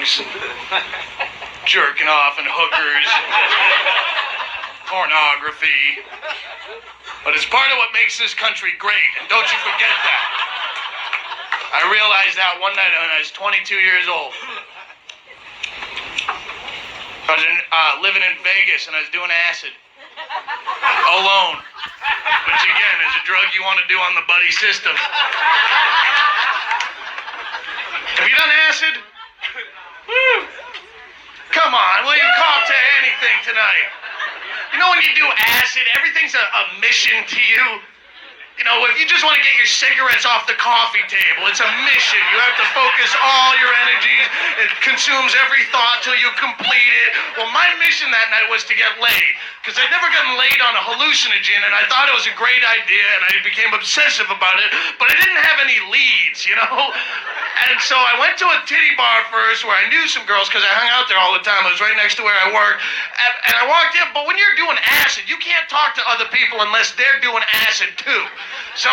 drugs, jerking off and hookers, pornography. But it's part of what makes this country great, and don't you forget that. I realized that one night when I was 22 years old. I was living in Vegas and I was doing acid. Alone. Which again is a drug you want to do on the buddy system. Have you done acid? Woo! Come on, will you cop to anything tonight? You know when you do acid, everything's a mission to you. You know, if you just want to get your cigarettes off the coffee table, it's a mission. You have to focus all your energies. It consumes every thought till you complete it. Well, my mission that night was to get laid. Because I'd never gotten laid on a hallucinogen, and I thought it was a great idea, and I became obsessive about it, but I didn't have any leads, you know? And so I went to a titty bar first where I knew some girls because I hung out there all the time. It was right next to where I worked. And I walked in, but when you're doing acid, you can't talk to other people unless they're doing acid too. So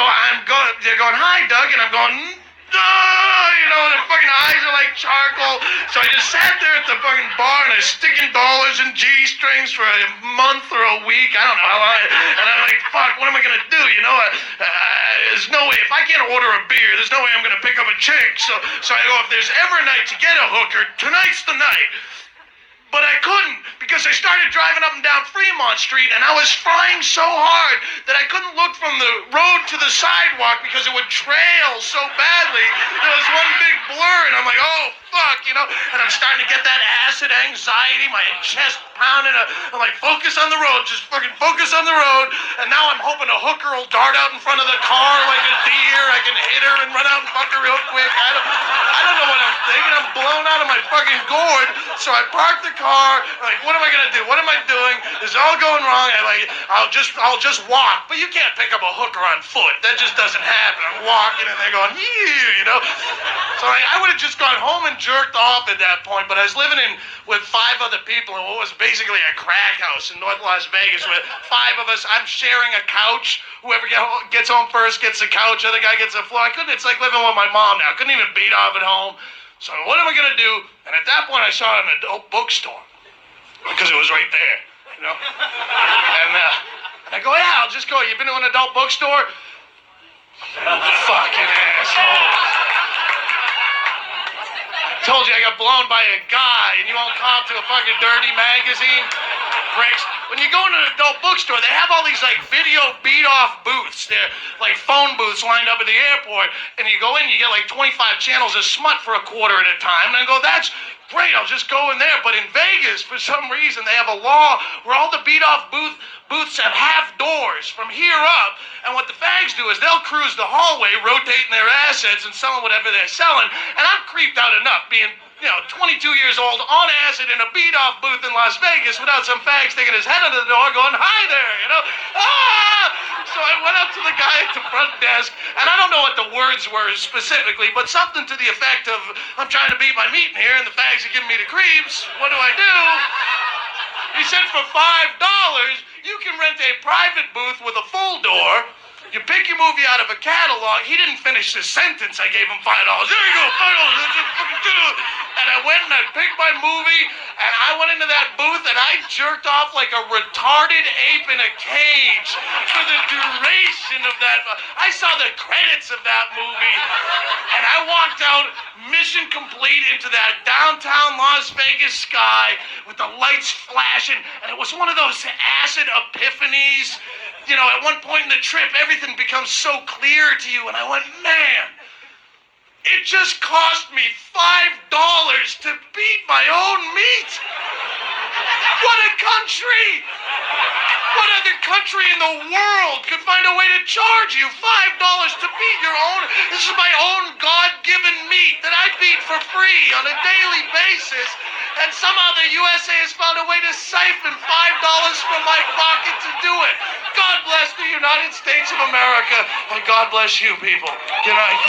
they're going, hi, Doug, and I'm going, you know, their fucking eyes are like charcoal. So I just sat there at the fucking bar and I was sticking dollars in G-strings for a month or a week. I don't know how long. And I'm like, fuck, what am I going to do? You know, there's no way. If I can't order a beer, there's no way I'm going to pick up a chick. So I go, if there's ever a night to get a hooker, tonight's the night. But I couldn't because I started driving up and down Fremont Street and I was flying so hard that I couldn't look from the road to the sidewalk because it would trail so badly. There was one big blur and I'm like, oh, fuck, you know? And I'm starting to get that acid anxiety, my chest pounding. I'm like, focus on the road, just fucking focus on the road. And now I'm hoping a hooker will dart out in front of the car like a deer. I can hit her and run out and fuck her real quick. I don't know what I'm thinking. I'm blown out of my fucking gourd. So I parked the car. I'm like, what am I gonna do? What am I doing? This is all going wrong. I'll just walk. But you can't pick up a hooker on foot. That just doesn't happen. I'm walking and they're going, you know? So I would have just gone home and jerked off at that point, but I was living with 5 other people in what was basically a crack house in North Las Vegas with 5 of us. I'm sharing a couch. Whoever gets home first gets a couch. Other guy gets a floor. It's like living with my mom now. I couldn't even beat off at home. So what am I going to do? And at that point, I saw an adult bookstore because it was right there, you know? And I go, yeah, I'll just go. You been to an adult bookstore? Fucking asshole. Told you I got blown by a guy and you won't cop to a fucking dirty magazine? Pricks. When you go into an adult bookstore, they have all these like video beat-off booths. They're like phone booths lined up at the airport, and you go in, you get like 25 channels of smut for a quarter at a time, and I go, that's great, I'll just go in there. But in Vegas, for some reason, they have a law where all the beat-off booths have half doors from here up, and what the fags do is they'll cruise the hallway, rotating their assets and selling whatever they're selling, and I'm creeped out enough being 22 years old on acid in a beat-off booth in Las Vegas without some fag sticking his head under the door going, hi there, you know? Ah! So I went up to the guy at the front desk, and I don't know what the words were specifically, but something to the effect of, I'm trying to beat my meat in here, and the fags are giving me the creeps. What do I do? He said for $5, you can rent a private booth with a full door. You pick your movie out of a catalog. He didn't finish the sentence. I gave him $5. There you go, $5. And I went and I picked my movie, and I went into that booth, and I jerked off like a retarded ape in a cage for the duration of that. I saw the credits of that movie, and I walked out mission complete into that downtown Las Vegas sky with the lights flashing, and it was one of those acid epiphanies. You know, at one point in the trip, everything becomes so clear to you, and I went, man, it just cost me $5 to beat my own meat. What a country! What other country in the world could find a way to charge you $5 to beat your own? This is my own God-given meat that I beat for free on a daily basis, and somehow the USA has found a way to siphon $5 from my pocket to do it. God bless the United States of America, and God bless you people. Good night.